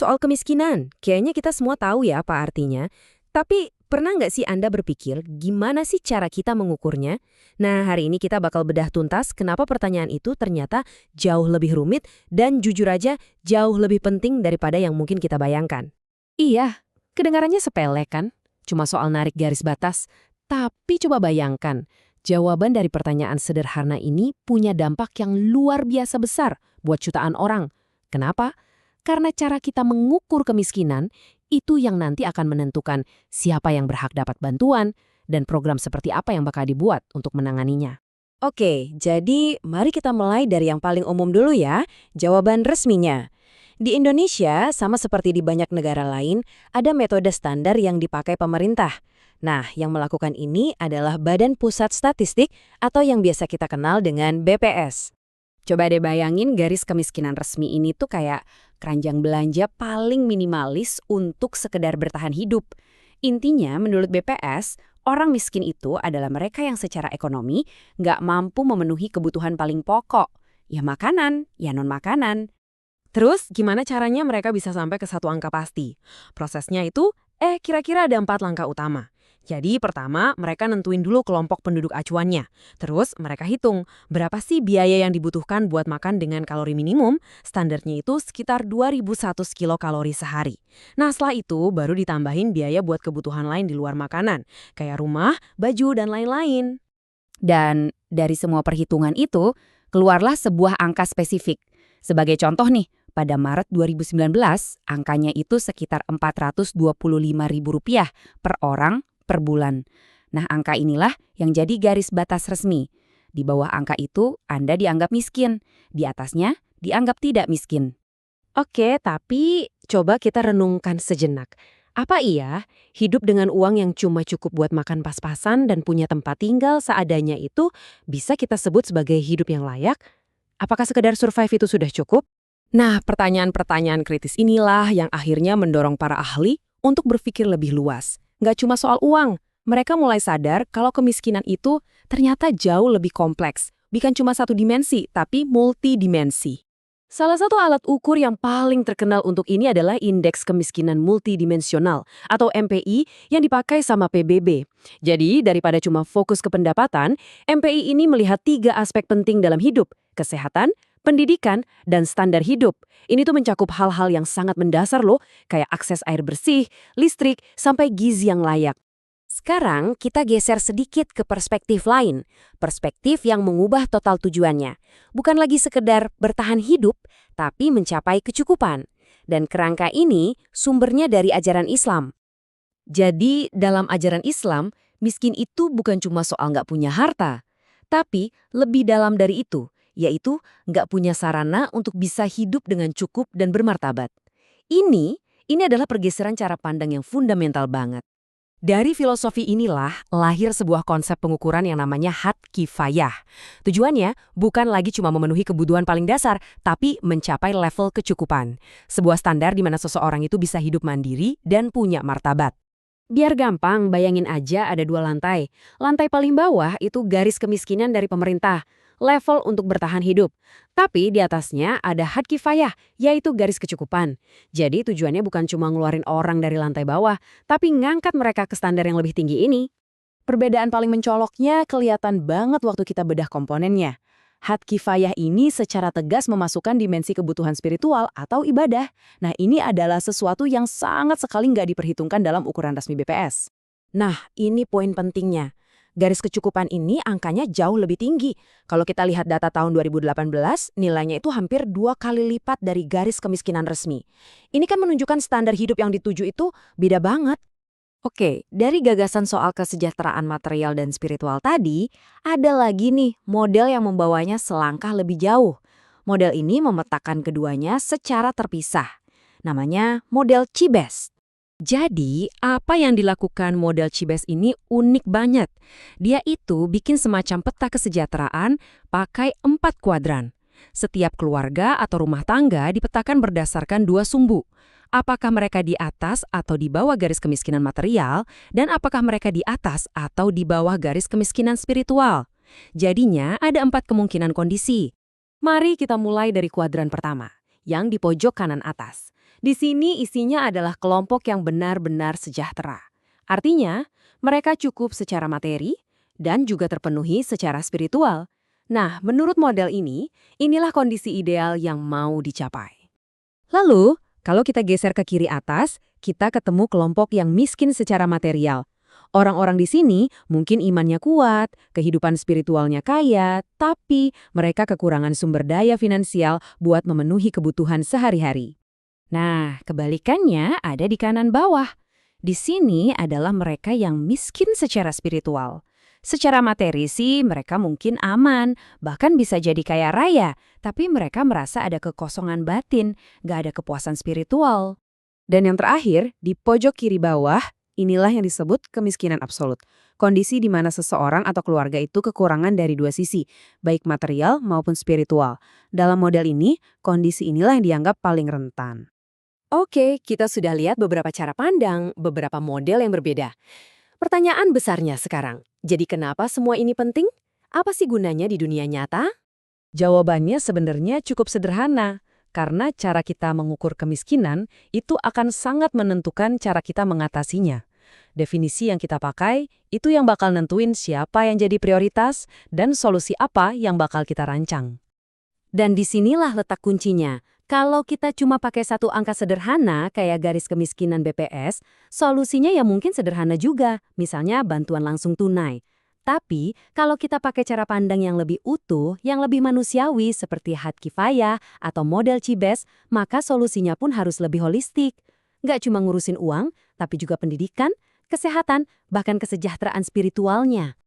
Soal kemiskinan, kayaknya kita semua tahu ya apa artinya. Tapi pernah nggak sih Anda berpikir gimana sih cara kita mengukurnya? Nah, hari ini kita bakal bedah tuntas kenapa pertanyaan itu ternyata jauh lebih rumit dan jujur aja jauh lebih penting daripada yang mungkin kita bayangkan. Iya, kedengarannya sepele kan? Cuma soal narik garis batas. Tapi coba bayangkan, jawaban dari pertanyaan sederhana ini punya dampak yang luar biasa besar buat jutaan orang. Kenapa? Karena cara kita mengukur kemiskinan itu yang nanti akan menentukan siapa yang berhak dapat bantuan dan program seperti apa yang bakal dibuat untuk menanganinya. Oke, jadi mari kita mulai dari yang paling umum dulu ya, jawaban resminya. Di Indonesia, sama seperti di banyak negara lain, ada metode standar yang dipakai pemerintah. Nah, yang melakukan ini adalah Badan Pusat Statistik atau yang biasa kita kenal dengan BPS. Coba deh bayangin garis kemiskinan resmi ini tuh kayak keranjang belanja paling minimalis untuk sekedar bertahan hidup. Intinya, menurut BPS, orang miskin itu adalah mereka yang secara ekonomi nggak mampu memenuhi kebutuhan paling pokok. Ya makanan, ya non-makanan. Terus, gimana caranya mereka bisa sampai ke satu angka pasti? Prosesnya itu, kira-kira ada 4 langkah utama. Jadi, pertama, mereka nentuin dulu kelompok penduduk acuannya. Terus, mereka hitung berapa sih biaya yang dibutuhkan buat makan dengan kalori minimum. Standarnya itu sekitar 2.100 kilokalori sehari. Nah, setelah itu, baru ditambahin biaya buat kebutuhan lain di luar makanan, kayak rumah, baju, dan lain-lain. Dan dari semua perhitungan itu, keluarlah sebuah angka spesifik. Sebagai contoh nih, pada Maret 2019, angkanya itu sekitar Rp425.000 per orang per bulan. Nah, angka inilah yang jadi garis batas resmi. Di bawah angka itu, Anda dianggap miskin. Di atasnya, dianggap tidak miskin. Oke, tapi coba kita renungkan sejenak. Apa iya, hidup dengan uang yang cuma cukup buat makan pas-pasan dan punya tempat tinggal seadanya itu bisa kita sebut sebagai hidup yang layak? Apakah sekedar survive itu sudah cukup? Nah, pertanyaan-pertanyaan kritis inilah yang akhirnya mendorong para ahli untuk berpikir lebih luas. Nggak cuma soal uang, mereka mulai sadar kalau kemiskinan itu ternyata jauh lebih kompleks. Bukan cuma satu dimensi, tapi multidimensi. Salah satu alat ukur yang paling terkenal untuk ini adalah Indeks Kemiskinan Multidimensional atau MPI yang dipakai sama PBB. Jadi, daripada cuma fokus ke pendapatan, MPI ini melihat 3 aspek penting dalam hidup: kesehatan, pendidikan, dan standar hidup. Ini tuh mencakup hal-hal yang sangat mendasar loh, kayak akses air bersih, listrik, sampai gizi yang layak. Sekarang kita geser sedikit ke perspektif lain, perspektif yang mengubah total tujuannya. Bukan lagi sekedar bertahan hidup, tapi mencapai kecukupan. Dan kerangka ini sumbernya dari ajaran Islam. Jadi dalam ajaran Islam, miskin itu bukan cuma soal nggak punya harta, tapi lebih dalam dari itu, yaitu nggak punya sarana untuk bisa hidup dengan cukup dan bermartabat. Ini adalah pergeseran cara pandang yang fundamental banget. Dari filosofi inilah lahir sebuah konsep pengukuran yang namanya had kifayah. Tujuannya bukan lagi cuma memenuhi kebutuhan paling dasar, tapi mencapai level kecukupan. Sebuah standar di mana seseorang itu bisa hidup mandiri dan punya martabat. Biar gampang, bayangin aja ada 2 lantai. Lantai paling bawah itu garis kemiskinan dari pemerintah, level untuk bertahan hidup. Tapi di atasnya ada had kifayah, yaitu garis kecukupan. Jadi tujuannya bukan cuma ngeluarin orang dari lantai bawah, tapi ngangkat mereka ke standar yang lebih tinggi ini. Perbedaan paling mencoloknya kelihatan banget waktu kita bedah komponennya. Had kifayah ini secara tegas memasukkan dimensi kebutuhan spiritual atau ibadah. Nah, ini adalah sesuatu yang sangat sekali nggak diperhitungkan dalam ukuran resmi BPS. Nah, ini poin pentingnya. Garis kecukupan ini angkanya jauh lebih tinggi. Kalau kita lihat data tahun 2018, nilainya itu hampir 2 kali lipat dari garis kemiskinan resmi. Ini kan menunjukkan standar hidup yang dituju itu beda banget. Oke, dari gagasan soal kesejahteraan material dan spiritual tadi, ada lagi nih model yang membawanya selangkah lebih jauh. Model ini memetakan keduanya secara terpisah. Namanya model Chibest. Jadi, apa yang dilakukan model Chibest ini unik banget. Dia itu bikin semacam peta kesejahteraan pakai 4 kuadran. Setiap keluarga atau rumah tangga dipetakan berdasarkan 2 sumbu. Apakah mereka di atas atau di bawah garis kemiskinan material, dan apakah mereka di atas atau di bawah garis kemiskinan spiritual. Jadinya ada 4 kemungkinan kondisi. Mari kita mulai dari kuadran pertama, yang di pojok kanan atas. Di sini isinya adalah kelompok yang benar-benar sejahtera. Artinya, mereka cukup secara materi dan juga terpenuhi secara spiritual. Nah, menurut model ini, inilah kondisi ideal yang mau dicapai. Lalu, kalau kita geser ke kiri atas, kita ketemu kelompok yang miskin secara material. Orang-orang di sini mungkin imannya kuat, kehidupan spiritualnya kaya, tapi mereka kekurangan sumber daya finansial buat memenuhi kebutuhan sehari-hari. Nah, kebalikannya ada di kanan bawah. Di sini adalah mereka yang miskin secara spiritual. Secara materi sih mereka mungkin aman, bahkan bisa jadi kaya raya, tapi mereka merasa ada kekosongan batin, gak ada kepuasan spiritual. Dan yang terakhir, di pojok kiri bawah, inilah yang disebut kemiskinan absolut. Kondisi di mana seseorang atau keluarga itu kekurangan dari dua sisi, baik material maupun spiritual. Dalam model ini, kondisi inilah yang dianggap paling rentan. Oke, kita sudah lihat beberapa cara pandang, beberapa model yang berbeda. Pertanyaan besarnya sekarang, jadi kenapa semua ini penting? Apa sih gunanya di dunia nyata? Jawabannya sebenarnya cukup sederhana, karena cara kita mengukur kemiskinan itu akan sangat menentukan cara kita mengatasinya. Definisi yang kita pakai itu yang bakal nentuin siapa yang jadi prioritas dan solusi apa yang bakal kita rancang. Dan disinilah letak kuncinya. Kalau kita cuma pakai satu angka sederhana kayak garis kemiskinan BPS, solusinya ya mungkin sederhana juga, misalnya bantuan langsung tunai. Tapi, kalau kita pakai cara pandang yang lebih utuh, yang lebih manusiawi seperti had kifayah atau model Cibes, maka solusinya pun harus lebih holistik. Nggak cuma ngurusin uang, tapi juga pendidikan, kesehatan, bahkan kesejahteraan spiritualnya.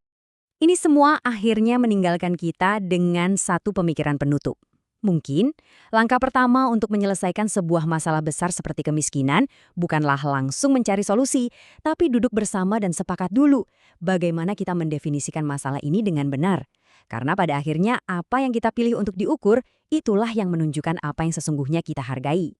Ini semua akhirnya meninggalkan kita dengan satu pemikiran penutup. Mungkin, langkah pertama untuk menyelesaikan sebuah masalah besar seperti kemiskinan bukanlah langsung mencari solusi, tapi duduk bersama dan sepakat dulu bagaimana kita mendefinisikan masalah ini dengan benar. Karena pada akhirnya apa yang kita pilih untuk diukur, itulah yang menunjukkan apa yang sesungguhnya kita hargai.